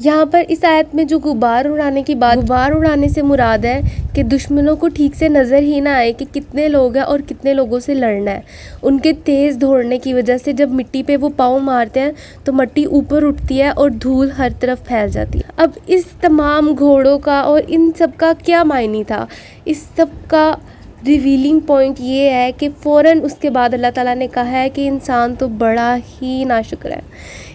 یہاں پر اس آیت میں جو غبار اڑانے کی بات، غبار اڑانے سے مراد ہے کہ دشمنوں کو ٹھیک سے نظر ہی نہ آئے کہ کتنے لوگ ہیں اور کتنے لوگوں سے لڑنا ہے۔ ان کے تیز دوڑنے کی وجہ سے جب مٹی پہ وہ پاؤں مارتے ہیں تو مٹی اوپر اٹھتی ہے اور دھول ہر طرف پھیل جاتی ہے۔ اب اس تمام گھوڑوں کا اور ان سب کا کیا معنی تھا؟ اس سب کا ریویلنگ پوائنٹ یہ ہے کہ فوراً اس کے بعد اللہ تعالیٰ نے کہا ہے کہ انسان تو بڑا ہی ناشکر ہے۔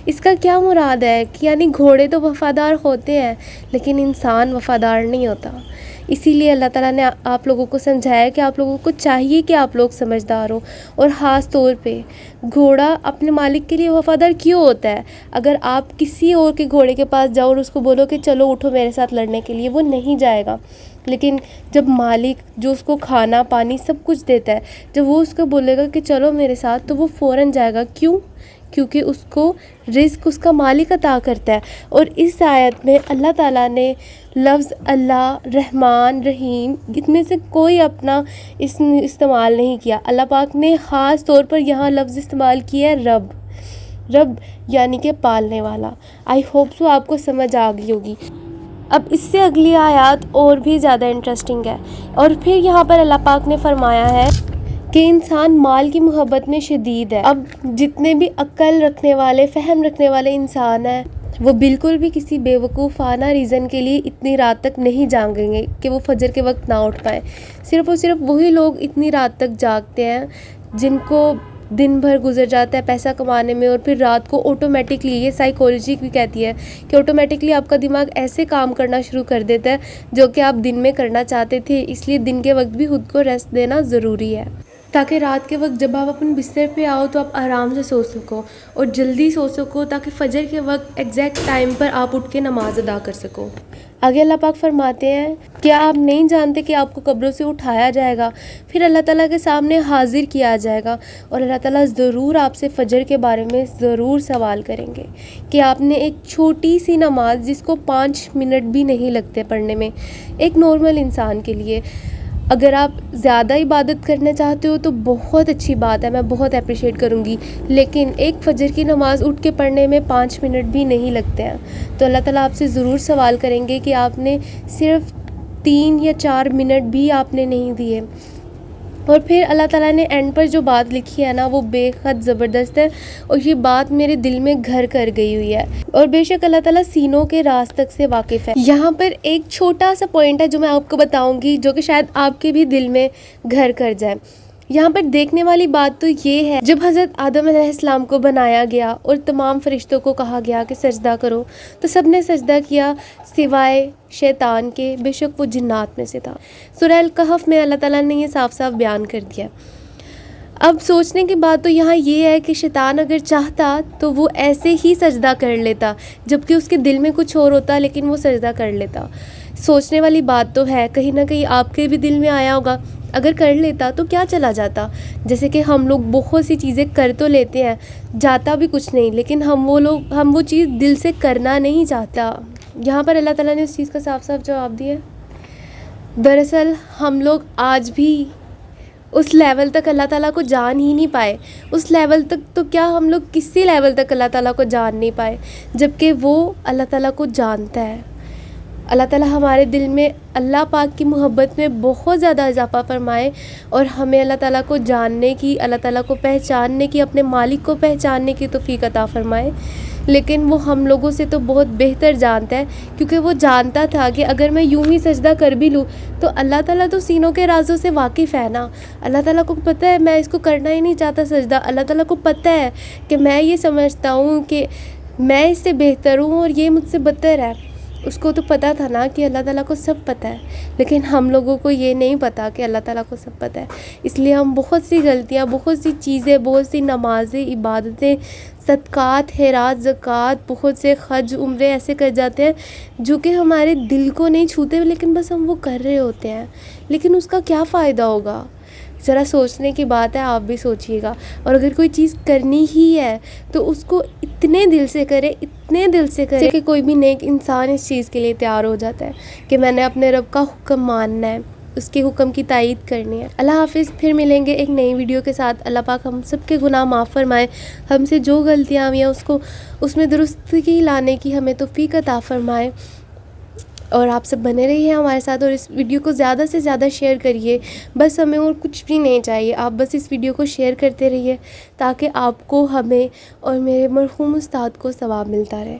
اس کا کیا مراد ہے کہ یعنی گھوڑے تو وفادار ہوتے ہیں لیکن انسان وفادار نہیں ہوتا۔ اسی لیے اللہ تعالیٰ نے آپ لوگوں کو سمجھایا کہ آپ لوگوں کو چاہیے کہ آپ لوگ سمجھدار ہو، اور خاص طور پہ گھوڑا اپنے مالک کے لیے وفادار کیوں ہوتا ہے؟ اگر آپ کسی اور کے گھوڑے کے پاس جاؤ اور اس کو بولو کہ چلو اٹھو میرے ساتھ لڑنے کے لیے، وہ نہیں جائے گا۔ لیکن جب مالک جو اس کو کھانا پانی سب کچھ دیتا ہے، جب وہ اس کو بولے گا کہ چلو میرے ساتھ، تو وہ فوراً جائے گا۔ کیوں؟ کیونکہ اس کو رزق اس کا مالک عطا کرتا ہے۔ اور اس آیت میں اللہ تعالیٰ نے لفظ اللہ، رحمان، رحیم، اس میں سے کوئی اپنا اسم استعمال نہیں کیا۔ اللہ پاک نے خاص طور پر یہاں لفظ استعمال کیا ہے رب، رب یعنی کہ پالنے والا۔ آئی ہوپ سو آپ کو سمجھ آ گئی ہوگی۔ اب اس سے اگلی آیات اور بھی زیادہ انٹرسٹنگ ہے، اور پھر یہاں پر اللہ پاک نے فرمایا ہے کہ انسان مال کی محبت میں شدید ہے۔ اب جتنے بھی عقل رکھنے والے، فہم رکھنے والے انسان ہیں، وہ بالکل بھی کسی بے وقوفانہ ریزن کے لیے اتنی رات تک نہیں جاگیں گے کہ وہ فجر کے وقت نہ اٹھ پائیں۔ صرف اور صرف وہی لوگ اتنی رات تک جاگتے ہیں جن کو دن بھر گزر جاتا ہے پیسہ کمانے میں، اور پھر رات کو آٹومیٹکلی، یہ سائیکالوجی بھی کہتی ہے کہ آٹومیٹکلی آپ کا دماغ ایسے کام کرنا شروع کر دیتا ہے جو کہ آپ دن میں کرنا چاہتے تھے۔ اس لیے دن کے وقت بھی خود کو ریسٹ دینا ضروری ہے، تاکہ رات کے وقت جب آپ اپنے بستر پہ آؤ تو آپ آرام سے سو سکو اور جلدی سو سکو، تاکہ فجر کے وقت ایگزیکٹ ٹائم پر آپ اٹھ کے نماز ادا کر سکو۔ آگے اللہ پاک فرماتے ہیں، کیا آپ نہیں جانتے کہ آپ کو قبروں سے اٹھایا جائے گا، پھر اللہ تعالیٰ کے سامنے حاضر کیا جائے گا، اور اللہ تعالیٰ ضرور آپ سے فجر کے بارے میں ضرور سوال کریں گے کہ آپ نے ایک چھوٹی سی نماز جس کو 5 منٹ بھی نہیں لگتے پڑھنے میں، ایک نارمل انسان کے لیے، اگر آپ زیادہ عبادت کرنا چاہتے ہو تو بہت اچھی بات ہے، میں بہت اپریشیٹ کروں گی، لیکن ایک فجر کی نماز اٹھ کے پڑھنے میں 5 منٹ بھی نہیں لگتے ہیں۔ تو اللہ تعالیٰ آپ سے ضرور سوال کریں گے کہ آپ نے صرف 3 یا 4 منٹ بھی آپ نے نہیں دیے۔ اور پھر اللہ تعالیٰ نے اینڈ پر جو بات لکھی ہے نا، وہ بے حد زبردست ہے، اور یہ بات میرے دل میں گھر کر گئی ہوئی ہے، اور بے شک اللہ تعالیٰ سینوں کے راز تک سے واقف ہے۔ یہاں پر ایک چھوٹا سا پوائنٹ ہے جو میں آپ کو بتاؤں گی، جو کہ شاید آپ کے بھی دل میں گھر کر جائے۔ یہاں پر دیکھنے والی بات تو یہ ہے، جب حضرت آدم علیہ السلام کو بنایا گیا اور تمام فرشتوں کو کہا گیا کہ سجدہ کرو، تو سب نے سجدہ کیا سوائے شیطان کے، بے شک وہ جنات میں سے تھا۔ سورہ الکہف میں اللہ تعالیٰ نے یہ صاف صاف بیان کر دیا۔ اب سوچنے کی بات تو یہاں یہ ہے کہ شیطان اگر چاہتا تو وہ ایسے ہی سجدہ کر لیتا، جبکہ اس کے دل میں کچھ اور ہوتا، لیکن وہ سجدہ کر لیتا۔ سوچنے والی بات تو ہے، کہیں نہ کہیں آپ کے بھی دل میں آیا ہوگا، اگر کر لیتا تو کیا چلا جاتا؟ جیسے کہ ہم لوگ بہت سی چیزیں کر تو لیتے ہیں، جاتا بھی کچھ نہیں، لیکن ہم وہ چیز دل سے کرنا نہیں چاہتا۔ یہاں پر اللہ تعالیٰ نے اس چیز کا صاف صاف جواب دیا۔ دراصل ہم لوگ آج بھی اس لیول تک اللہ تعالیٰ کو جان ہی نہیں پائے۔ اس لیول تک تو کیا، ہم لوگ کسی لیول تک اللہ تعالیٰ کو جان نہیں پائے، جبکہ وہ اللہ تعالیٰ کو جانتا ہے۔ اللہ تعالیٰ ہمارے دل میں اللہ پاک کی محبت میں بہت زیادہ اضافہ فرمائے، اور ہمیں اللہ تعالیٰ کو جاننے کی، اللہ تعالیٰ کو پہچاننے کی، اپنے مالک کو پہچاننے کی توفیق عطا فرمائے۔ لیکن وہ ہم لوگوں سے تو بہت بہتر جانتا ہے، کیونکہ وہ جانتا تھا کہ اگر میں یوں ہی سجدہ کر بھی لوں تو اللہ تعالیٰ تو سینوں کے رازوں سے واقف ہے نا۔ اللہ تعالیٰ کو پتہ ہے میں اس کو کرنا ہی نہیں چاہتا سجدہ، اللہ تعالیٰ کو پتہ ہے کہ میں یہ سمجھتا ہوں کہ میں اس سے بہتر ہوں اور یہ مجھ سے بدتر ہے۔ اس کو تو پتہ تھا نا کہ اللہ تعالیٰ کو سب پتہ ہے، لیکن ہم لوگوں کو یہ نہیں پتہ کہ اللہ تعالیٰ کو سب پتہ ہے۔ اس لیے ہم بہت سی غلطیاں، بہت سی چیزیں، بہت سی نمازیں، عبادتیں، صدقات، خیرات، زکوٰۃ، بہت سے حج، عمرے ایسے کر جاتے ہیں جو کہ ہمارے دل کو نہیں چھوتے، لیکن بس ہم وہ کر رہے ہوتے ہیں، لیکن اس کا کیا فائدہ ہوگا؟ ذرا سوچنے کی بات ہے، آپ بھی سوچیے گا۔ اور اگر کوئی چیز کرنی ہی ہے تو اس کو اتنے دل سے کرے، اتنے دل سے کرے کہ کوئی بھی نیک انسان اس چیز کے لیے تیار ہو جاتا ہے کہ میں نے اپنے رب کا حکم ماننا ہے، اس کے حکم کی تائید کرنی ہے۔ اللہ حافظ، پھر ملیں گے ایک نئی ویڈیو کے ساتھ۔ اللہ پاک ہم سب کے گناہ معاف فرمائے، ہم سے جو غلطیاں ہوئی ہیں اس میں درستگی لانے کی ہمیں توفیق عطا فرمائے، اور آپ سب بنے رہیے ہمارے ساتھ، اور اس ویڈیو کو زیادہ سے زیادہ شیئر کریے۔ بس ہمیں اور کچھ بھی نہیں چاہیے، آپ بس اس ویڈیو کو شیئر کرتے رہیے تاکہ آپ کو، ہمیں اور میرے مرحوم استاد کو ثواب ملتا رہے۔